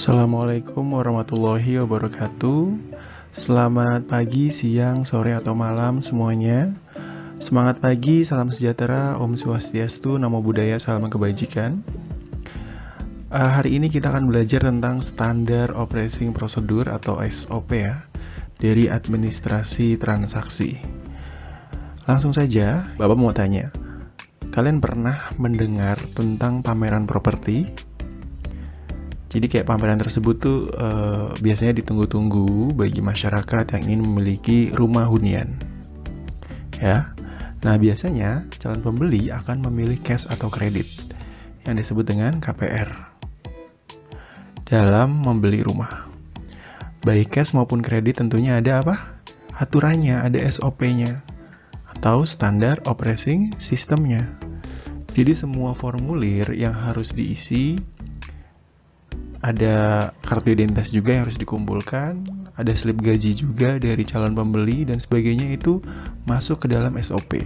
Assalamualaikum warahmatullahi wabarakatuh. Selamat pagi, siang, sore, atau malam semuanya. Semangat pagi, salam sejahtera, Om Swastiastu, Namo Buddhaya, salam kebajikan. Hari ini kita akan belajar tentang Standar Operating Procedure atau SOP ya, dari administrasi transaksi. Langsung saja, Bapak mau tanya, kalian pernah mendengar tentang pameran properti? Jadi kayak pameran tersebut tuh biasanya ditunggu-tunggu bagi masyarakat yang ingin memiliki rumah hunian. Ya. Nah, biasanya calon pembeli akan memilih cash atau kredit yang disebut dengan KPR dalam membeli rumah. Baik cash maupun kredit tentunya ada apa? Aturannya, ada SOP-nya atau standar operating system-nya. Jadi semua formulir yang harus diisi, ada kartu identitas juga yang harus dikumpulkan, ada slip gaji juga dari calon pembeli dan sebagainya, itu masuk ke dalam SOP.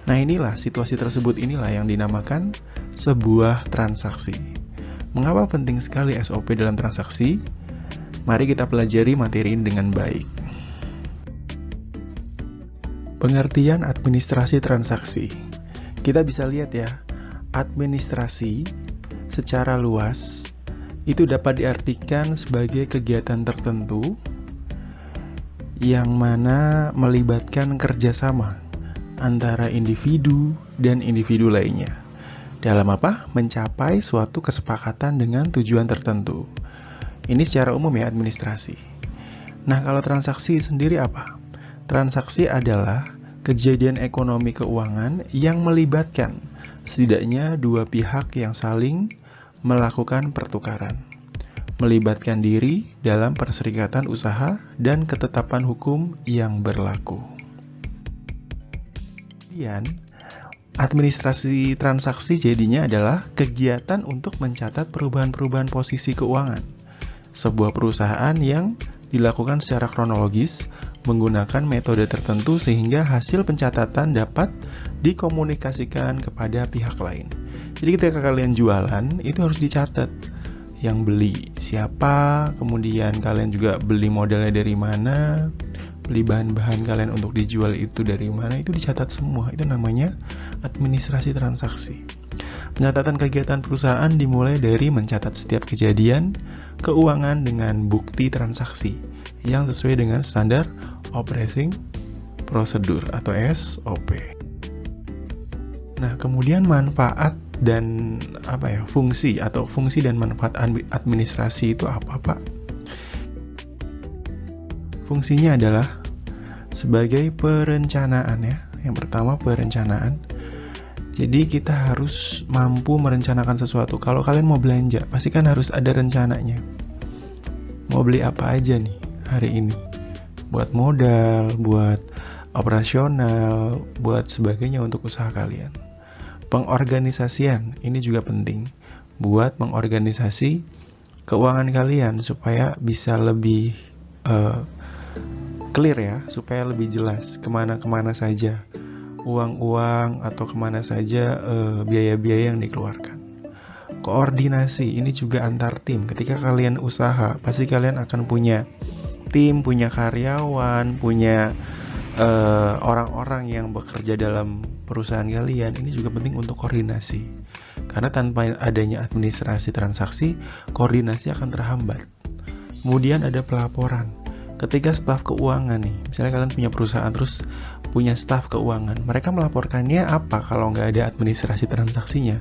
Nah, inilah situasi tersebut inilah yang dinamakan sebuah transaksi. Mengapa penting sekali SOP dalam transaksi? Mari kita pelajari materi ini dengan baik. Pengertian administrasi transaksi. Kita bisa lihat ya, administrasi secara luas itu dapat diartikan sebagai kegiatan tertentu yang mana melibatkan kerjasama antara individu dan individu lainnya. Dalam apa? Mencapai suatu kesepakatan dengan tujuan tertentu. Ini secara umum ya administrasi. Nah, kalau transaksi sendiri apa? Transaksi adalah kejadian ekonomi keuangan yang melibatkan setidaknya dua pihak yang saling melakukan pertukaran, melibatkan diri dalam perserikatan usaha dan ketetapan hukum yang berlaku. Kemudian, administrasi transaksi jadinya adalah kegiatan untuk mencatat perubahan-perubahan posisi keuangan sebuah perusahaan yang dilakukan secara kronologis menggunakan metode tertentu sehingga hasil pencatatan dapat dikomunikasikan kepada pihak lain. Jadi ketika kalian jualan, itu harus dicatat. Yang beli siapa, kemudian kalian juga beli modalnya dari mana, beli bahan-bahan kalian untuk dijual itu dari mana, itu dicatat semua. Itu namanya administrasi transaksi. Pencatatan kegiatan perusahaan dimulai dari mencatat setiap kejadian keuangan dengan bukti transaksi yang sesuai dengan standar operating procedure atau SOP. Nah, kemudian manfaat dan fungsi dan manfaat administrasi itu apa, Pak? Fungsinya adalah sebagai perencanaan ya. Yang pertama, perencanaan. Jadi kita harus mampu merencanakan sesuatu. Kalau kalian mau belanja, pasti kan harus ada rencananya. Mau beli apa aja nih hari ini? Buat modal, buat operasional, buat sebagainya untuk usaha kalian. Pengorganisasian, ini juga penting buat mengorganisasi keuangan kalian supaya bisa lebih clear ya, supaya lebih jelas kemana-kemana saja uang-uang atau kemana saja biaya-biaya yang dikeluarkan. Koordinasi, ini juga antar tim. Ketika kalian usaha, pasti kalian akan punya tim, punya karyawan, punya orang-orang yang bekerja dalam perusahaan kalian. Ini juga penting untuk koordinasi, karena tanpa adanya administrasi transaksi, koordinasi akan terhambat. Kemudian ada pelaporan. Ketika staf keuangan nih, misalnya kalian punya perusahaan terus punya staf keuangan, mereka melaporkannya apa kalau nggak ada administrasi transaksinya,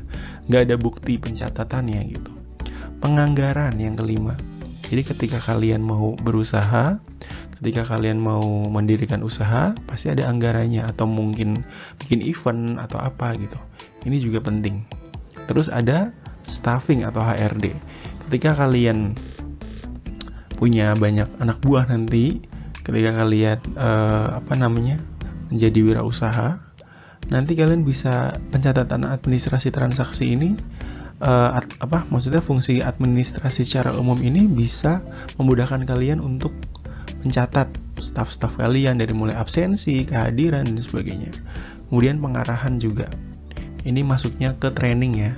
nggak ada bukti pencatatannya gitu. Penganggaran yang kelima. Jadi ketika kalian mau berusaha, ketika kalian mau mendirikan usaha, pasti ada anggarannya, atau mungkin bikin event atau apa gitu. Ini juga penting. Terus ada staffing atau HRD. Ketika kalian punya banyak anak buah nanti, ketika kalian menjadi wirausaha, nanti kalian bisa pencatatan administrasi transaksi ini fungsi administrasi secara umum ini bisa memudahkan kalian untuk mencatat staf-staf kalian dari mulai absensi, kehadiran, dan sebagainya. Kemudian pengarahan juga. Ini masuknya ke training ya.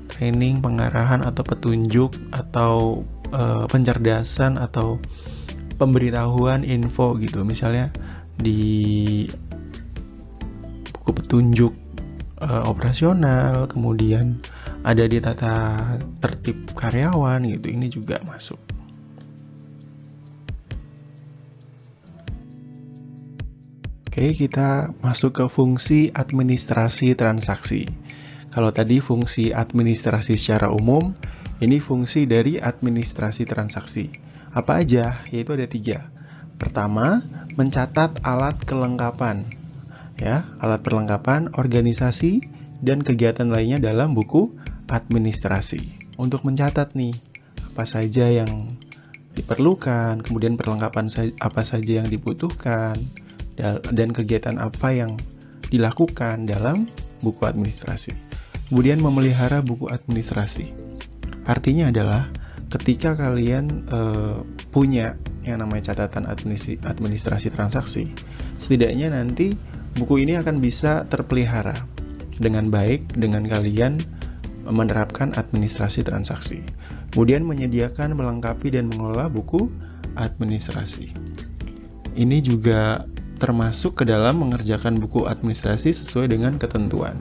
Training, pengarahan, atau petunjuk, atau pencerdasan atau pemberitahuan info gitu. Misalnya di buku petunjuk operasional, kemudian ada di tata tertib karyawan gitu. Ini juga masuk. Oke, kita masuk ke fungsi administrasi transaksi. Kalau tadi fungsi administrasi secara umum, ini fungsi dari administrasi transaksi. Apa aja? Yaitu ada 3. Pertama, mencatat alat kelengkapan. Ya, alat perlengkapan, organisasi, dan kegiatan lainnya dalam buku administrasi. Untuk mencatat nih, apa saja yang diperlukan, kemudian perlengkapan apa saja yang dibutuhkan, dan kegiatan apa yang dilakukan dalam buku administrasi. Kemudian memelihara buku administrasi. Artinya adalah ketika kalian punya yang namanya catatan administrasi transaksi, setidaknya nanti buku ini akan bisa terpelihara dengan baik dengan kalian menerapkan administrasi transaksi. Kemudian menyediakan, melengkapi, dan mengelola buku administrasi. Ini juga termasuk ke dalam mengerjakan buku administrasi sesuai dengan ketentuan.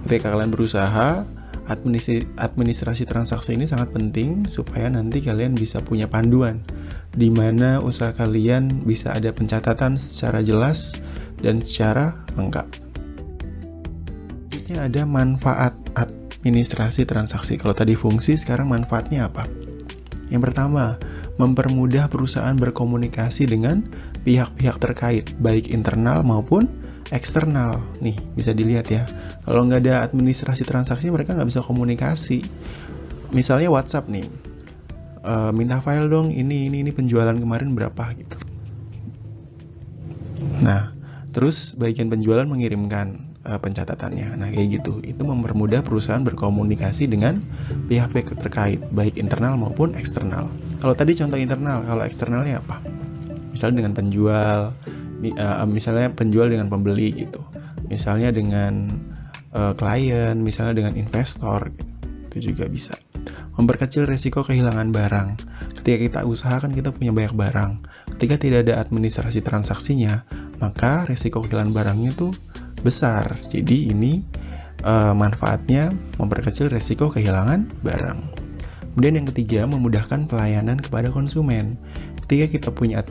Ketika kalian berusaha, administrasi transaksi ini sangat penting supaya nanti kalian bisa punya panduan di mana usaha kalian bisa ada pencatatan secara jelas dan secara lengkap. Selanjutnya ada manfaat administrasi transaksi. Kalau tadi fungsi, sekarang manfaatnya apa? Yang pertama, mempermudah perusahaan berkomunikasi dengan pihak-pihak terkait, baik internal maupun eksternal. Nih, bisa dilihat ya. Kalau nggak ada administrasi transaksi, mereka nggak bisa komunikasi. Misalnya WhatsApp nih, minta file dong, ini penjualan kemarin berapa gitu. Nah, terus bagian penjualan mengirimkan pencatatannya. Nah, kayak gitu. Itu mempermudah perusahaan berkomunikasi dengan pihak-pihak terkait, baik internal maupun eksternal. Kalau tadi contoh internal, kalau eksternalnya apa? Misalnya dengan penjual, misalnya penjual dengan pembeli gitu. Misalnya dengan klien, misalnya dengan investor gitu. Itu juga bisa. Memperkecil resiko kehilangan barang. Ketika kita usaha kan kita punya banyak barang. Ketika tidak ada administrasi transaksinya, maka resiko kehilangan barangnya tuh besar. Jadi ini manfaatnya memperkecil resiko kehilangan barang. Kemudian yang ketiga, memudahkan pelayanan kepada konsumen. Ketika kita punya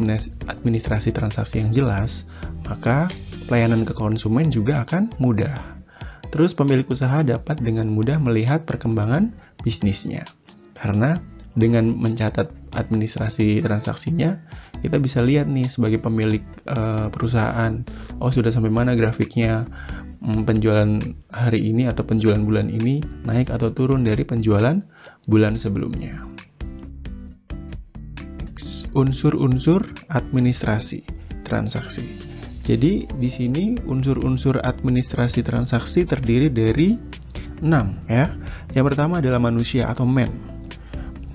administrasi transaksi yang jelas, maka pelayanan ke konsumen juga akan mudah. Terus pemilik usaha dapat dengan mudah melihat perkembangan bisnisnya. Karena dengan mencatat administrasi transaksinya, kita bisa lihat nih sebagai pemilik perusahaan, oh sudah sampai mana grafiknya, penjualan hari ini atau penjualan bulan ini naik atau turun dari penjualan bulan sebelumnya. Unsur-unsur administrasi transaksi. Jadi di sini unsur-unsur administrasi transaksi terdiri dari 6 ya. Yang pertama adalah manusia atau man.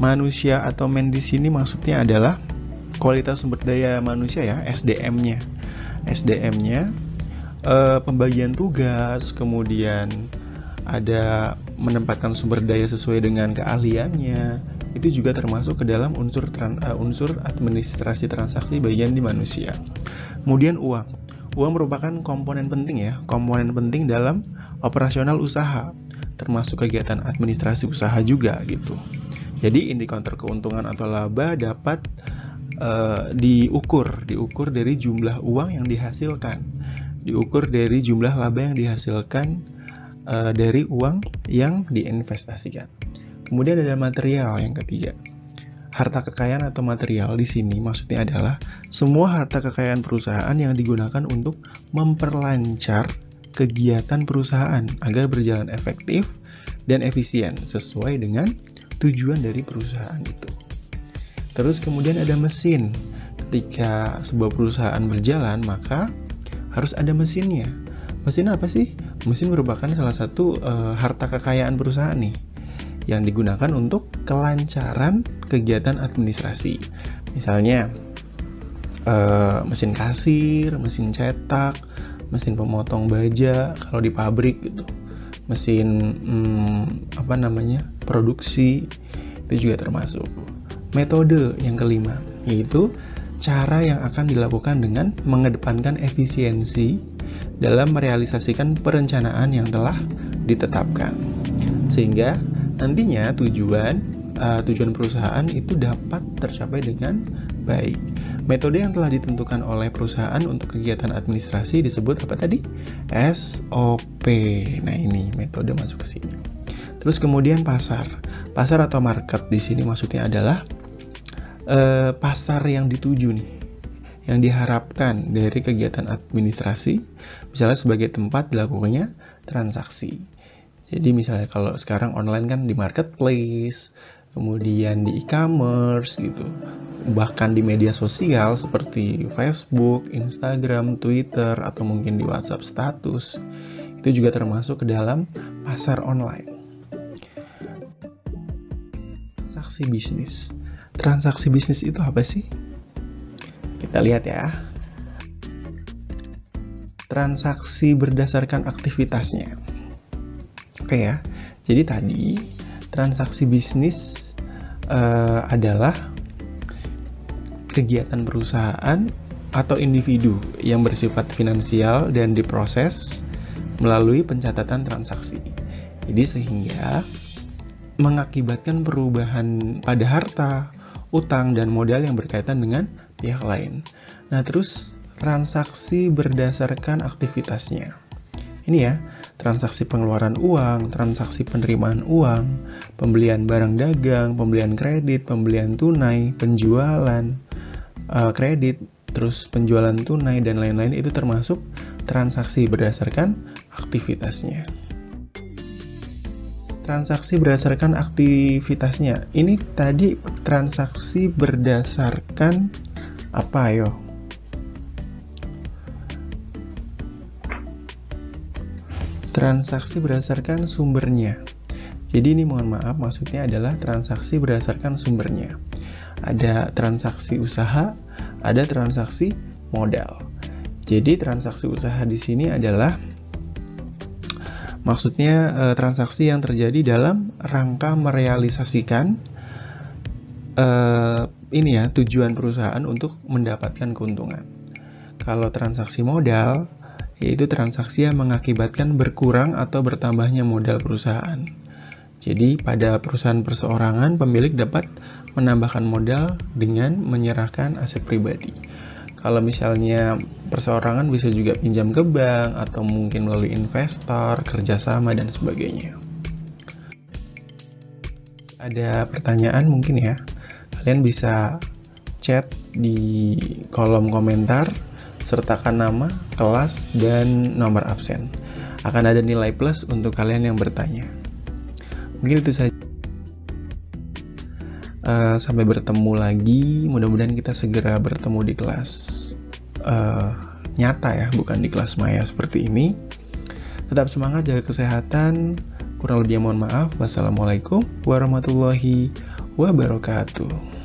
Manusia atau man di sini maksudnya adalah kualitas sumber daya manusia ya, SDM-nya. SDM-nya pembagian tugas, kemudian ada menempatkan sumber daya sesuai dengan keahliannya. Itu juga termasuk ke dalam unsur administrasi transaksi bagian di manusia. Kemudian uang. Uang merupakan komponen penting ya, komponen penting dalam operasional usaha, termasuk kegiatan administrasi usaha juga gitu. Jadi indikator keuntungan atau laba dapat diukur dari jumlah uang yang dihasilkan, diukur dari jumlah laba yang dihasilkan dari uang yang diinvestasikan. Kemudian ada material yang ketiga. Harta kekayaan atau material di sini maksudnya adalah semua harta kekayaan perusahaan yang digunakan untuk memperlancar kegiatan perusahaan agar berjalan efektif dan efisien sesuai dengan tujuan dari perusahaan itu. Terus kemudian ada mesin. Ketika sebuah perusahaan berjalan, maka harus ada mesinnya. Mesin apa sih? Mesin merupakan salah satu harta kekayaan perusahaan nih, yang digunakan untuk kelancaran kegiatan administrasi. Misalnya mesin kasir, mesin cetak, mesin pemotong baja kalau di pabrik gitu. Mesin produksi itu juga termasuk. Metode yang kelima, yaitu cara yang akan dilakukan dengan mengedepankan efisiensi dalam merealisasikan perencanaan yang telah ditetapkan. Sehingga nantinya tujuan perusahaan itu dapat tercapai dengan baik. Metode yang telah ditentukan oleh perusahaan untuk kegiatan administrasi disebut apa tadi? SOP. Nah, ini metode masuk ke sini. Terus kemudian pasar. Pasar atau market di sini maksudnya adalah pasar yang dituju nih, yang diharapkan dari kegiatan administrasi, misalnya sebagai tempat dilakukannya transaksi. Jadi misalnya kalau sekarang online kan di marketplace, kemudian di e-commerce gitu, bahkan di media sosial seperti Facebook, Instagram, Twitter, atau mungkin di WhatsApp status, itu juga termasuk ke dalam pasar online. Transaksi bisnis. Transaksi bisnis itu apa sih? Kita lihat ya. Transaksi berdasarkan aktivitasnya. Oke ya. Jadi tadi transaksi bisnis adalah kegiatan perusahaan atau individu yang bersifat finansial dan diproses melalui pencatatan transaksi. Jadi sehingga mengakibatkan perubahan pada harta, utang, dan modal yang berkaitan dengan pihak lain. Nah, terus transaksi berdasarkan aktivitasnya. Ini ya, transaksi pengeluaran uang, transaksi penerimaan uang, pembelian barang dagang, pembelian kredit, pembelian tunai, penjualan kredit, terus penjualan tunai, dan lain-lain itu termasuk transaksi berdasarkan aktivitasnya. Transaksi berdasarkan aktivitasnya. Ini tadi transaksi berdasarkan apa yo? Transaksi berdasarkan sumbernya. Jadi ini mohon maaf, maksudnya adalah transaksi berdasarkan sumbernya. Ada transaksi usaha, ada transaksi modal. Jadi transaksi usaha di sini adalah maksudnya transaksi yang terjadi dalam rangka merealisasikan tujuan perusahaan untuk mendapatkan keuntungan. Kalau transaksi modal, yaitu transaksi yang mengakibatkan berkurang atau bertambahnya modal perusahaan. Jadi pada perusahaan perseorangan, pemilik dapat menambahkan modal dengan menyerahkan aset pribadi. Kalau misalnya perseorangan bisa juga pinjam ke bank atau mungkin melalui investor, kerjasama, dan sebagainya. Ada pertanyaan mungkin ya, kalian bisa chat di kolom komentar, sertakan nama, kelas, dan nomor absen. Akan ada nilai plus untuk kalian yang bertanya. Mungkin itu saja. Sampai bertemu lagi, mudah-mudahan kita segera bertemu di kelas nyata ya, bukan di kelas maya seperti ini. Tetap semangat, jaga kesehatan. Kurang lebihnya mohon maaf. Wassalamualaikum warahmatullahi wabarakatuh.